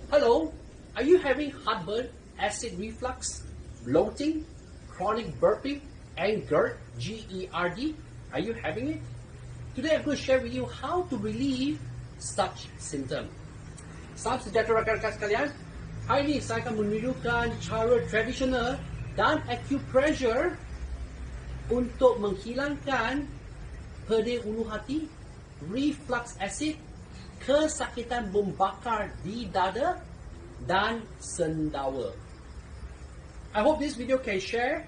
Hello, are you having heartburn, acid reflux, bloating, chronic burping, and GERD, G-E-R-D? Are you having it? Today I'm going to share with you how to relieve such symptom. Salam sejahtera rakan-rakan sekalian. Hari ini saya akan menunjukkan cara tradisional dan acupressure untuk menghilangkan pedih ulu hati, reflux acid, kesakitan membakar di dada dan sendawa. I hope this video can share,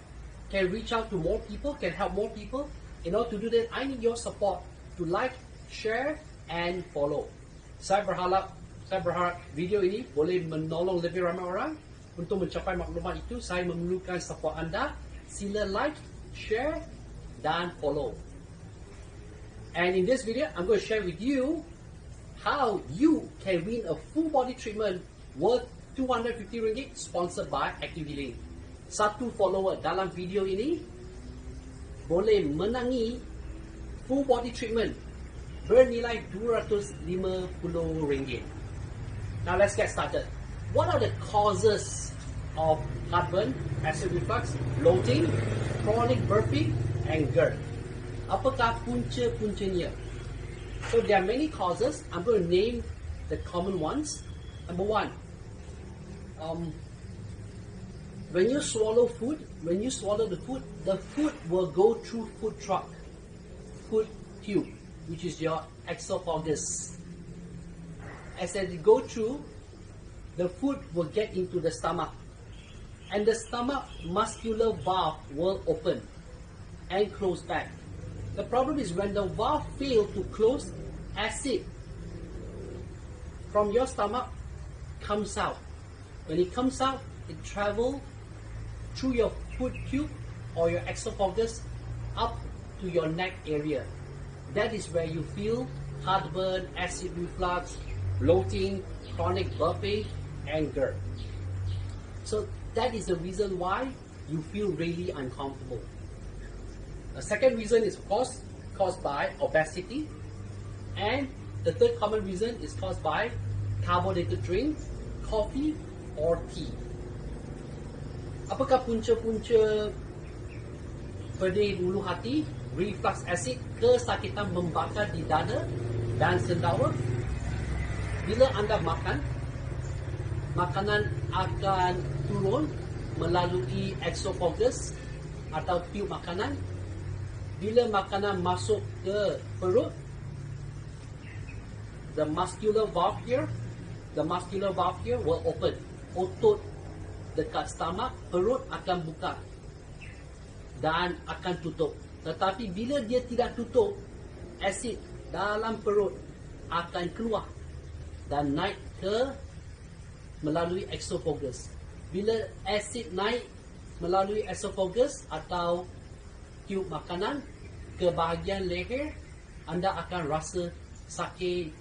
can reach out to more people, can help more people. In order to do that, I need your support to like, share, and follow. Saya berharap video ini boleh menolong lebih ramai orang. Untuk mencapai maklumat itu, saya memerlukan support anda. Sila like, share, dan follow. And in this video, I'm going to share with you how you can win a full body treatment worth RM250 sponsored by ActiveHealing. Satu follower dalam video ini boleh menangi full body treatment bernilai RM250. Now let's get started. What are the causes of heartburn, acid reflux, bloating, chronic burping, and GERD? Apakah punca-puncanya? So there are many causes. I'm going to name the common ones. Number one, when you swallow the food will go through food tube, which is your esophagus. As it go through, the food will get into the stomach, and the stomach muscular valve will open and close back. The problem is when the valve fails to close, acid from your stomach comes out. When it comes out, it travels through your food tube or your esophagus up to your neck area. That is where you feel heartburn, acid reflux, bloating, chronic burping, and GERD. So that is the reason why you feel really uncomfortable. The second reason is of course caused by obesity, and the third common reason is caused by carbonated drink, coffee, or tea. Apakah punca-punca pedih ulu hati, reflux acid, kesakitan membakar di dada dan sendawa? Bila anda makan, makanan akan turun melalui esophagus atau tube makanan. Bila makanan masuk ke perut, the muscular valve here will open. Otot dekat stomach, perut akan buka dan akan tutup. Tetapi bila dia tidak tutup, asid dalam perut akan keluar dan naik ke melalui esophagus. Bila asid naik melalui esophagus atau tube makanan ke bahagian leher, anda akan rasa sakit,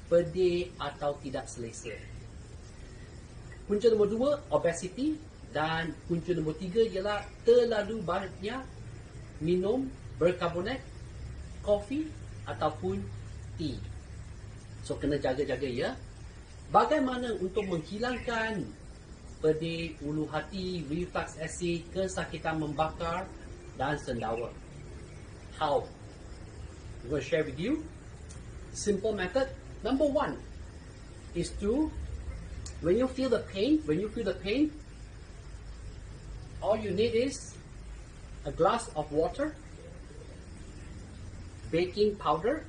pedih atau tidak selesa. Punca nombor 2, obesity, dan punca nombor 3 ialah terlalu banyak minum berkarbonat, kopi ataupun tea. So kena jaga-jaga ya. Bagaimana untuk menghilangkan pedih ulu hati, reflux acid, kesakitan membakar dan sendawa? How? I'm going to share with you simple method. Number 1 is to, when you feel the pain, all you need is a glass of water, baking powder,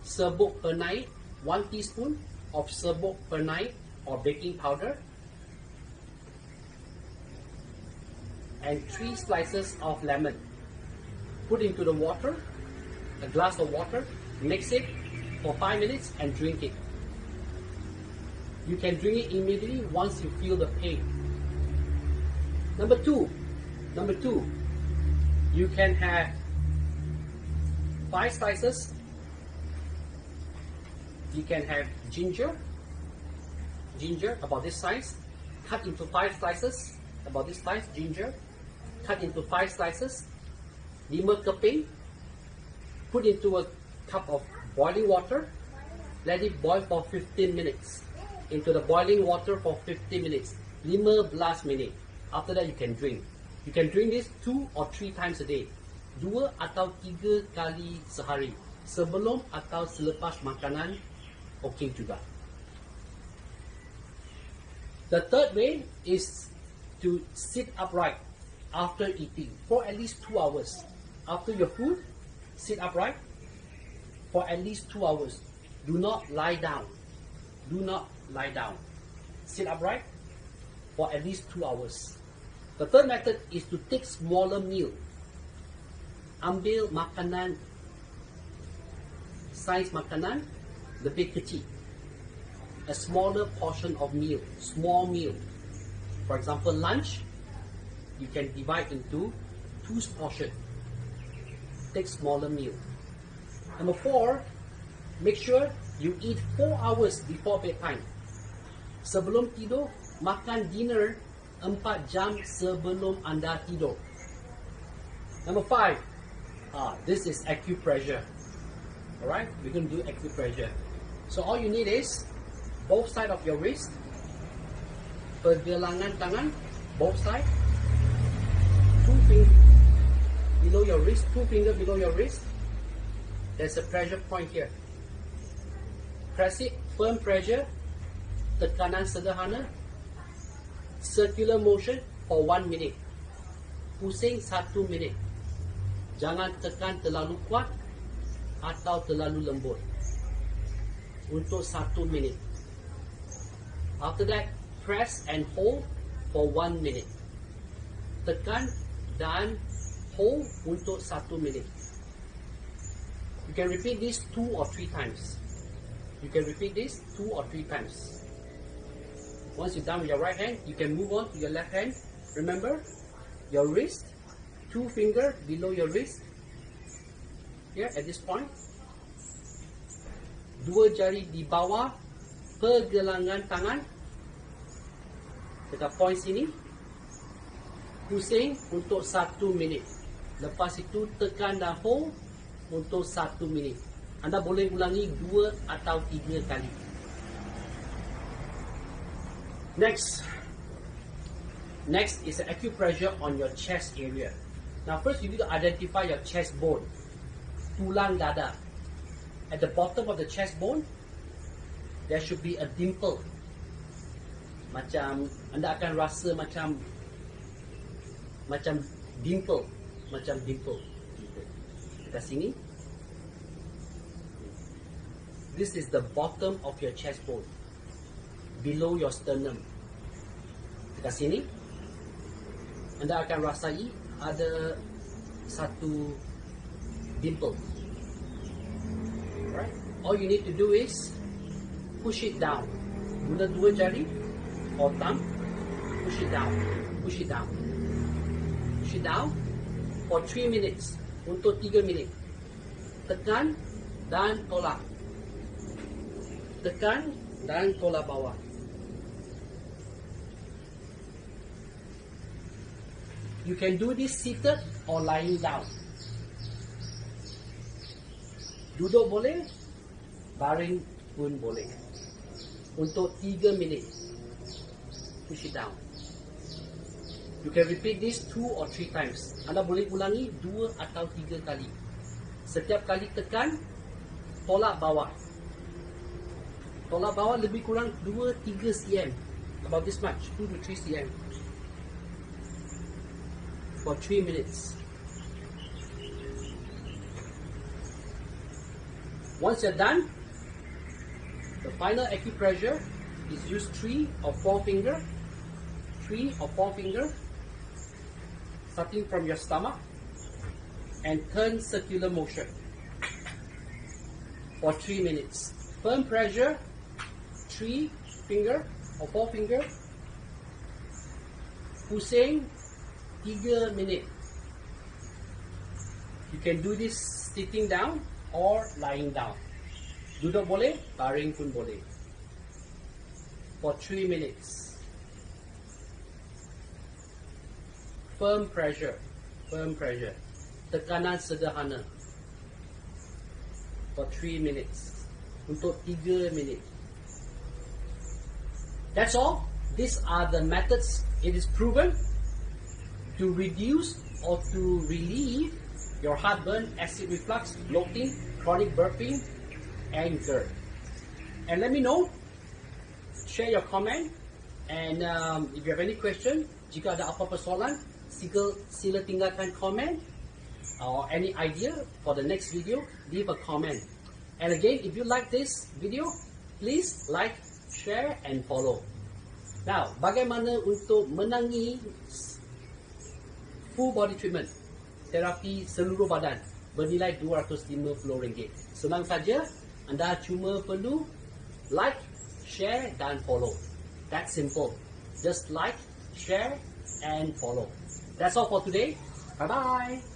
serbuk pernaik, 1 teaspoon of serbuk pernaik or baking powder, and 3 slices of lemon. Put into the water, a glass of water, mix it for 5 minutes and drink it. You can drink it immediately once you feel the pain. Number two, you can have 5 slices. You can have ginger about this size, cut into 5 slices, about this size, ginger, cut into 5 slices, 5 keping, put into a cup of boiling water, let it boil for 15 minutes. into the boiling water for 50 minutes. 15 minit. After that you can drink. You can drink this 2 or 3 times a day. 2 atau 3 kali sehari. Sebelum atau selepas makanan, okey juga. The third way is to sit upright after eating for at least 2 hours. After your food, sit upright for at least 2 hours. Do not lie down. Do not lie down. Sit upright for at least 2 hours. The third method is to take smaller meal. Ambil makanan, saiz makanan lebih kecil. A smaller portion of meal, small meal. For example, lunch, you can divide into 2 portions. Take smaller meal. Number 4, make sure you eat 4 hours before bedtime. Sebelum tidur, makan dinner 4 jam sebelum anda tidur. Number 5, this is acupressure. Alright, we're going to do acupressure. So all you need is both sides of your wrist, pergelangan tangan, both sides, 2 fingers below your wrist, 2 fingers below your wrist. There's a pressure point here. Press it, firm pressure, tekanan sederhana, circular motion for 1 minute. Pusing 1 minit. Jangan tekan terlalu kuat atau terlalu lembut. Untuk 1 minit. After that, press and hold for 1 minute. Tekan dan hold untuk 1 minit. You can repeat this 2 or 3 times. You can repeat this 2 or 3 times. Once you're done with your right hand, you can move on to your left hand. Remember, your wrist, 2 fingers below your wrist. Here at this point. 2 jari di bawah pergelangan tangan. Dekat point sini. Pusing untuk 1 minit. Lepas itu tekan dan hold untuk 1 minit. Anda boleh ulangi 2 atau 3 kali. Next is acupressure on your chest area. Now first you need to identify your chest bone, tulang dada. At the bottom of the chest bone, there should be a dimple. Macam anda akan rasa macam dimple, Dekat sini. This is the bottom of your chest bone, below your sternum. Dekat sini, anda akan rasai ada satu dimple. Right? All you need to do is push it down. Guna 2 jari or thumb, push it down, push it down, push it down for 3 minutes. Untuk 3 minit. Tekan dan tolak. Tekan dan tolak bawah. You can do this seated or lying down. Duduk boleh, baring pun boleh. Untuk 3 minit. Push it down. You can repeat this 2 or 3 times. Anda boleh ulangi 2 atau 3 kali. Setiap kali tekan, tolak bawah. Tolak bawah lebih kurang 2-3 cm. About this much, 2 to 3 cm. For 3 minutes. Once you're done, the final acupressure is use 3 or 4 finger. 3 or 4 finger. Starting from your stomach. And turn circular motion. For 3 minutes. Firm pressure. 3 finger or 4 finger. Pusing 3 minit. You can do this sitting down or lying down. Duduk boleh, baring pun boleh. For 3 minutes. Firm pressure. Firm pressure. Tekanan sederhana. For 3 minutes. Untuk 3 minit. That's all. These are the methods. It is proven to reduce or to relieve your heartburn, acid reflux, bloating, chronic burping, and GERD. And let me know, share your comment, and if you have any question, jika ada apa-apa soalan, sila tinggalkan comment, or any idea for the next video, leave a comment. And again, if you like this video, please like, share, and follow. Now, bagaimana untuk menangi full body treatment, terapi seluruh badan bernilai RM250. Senang saja, anda cuma perlu like, share, dan follow. That's simple. Just like, share, and follow. That's all for today. Bye-bye.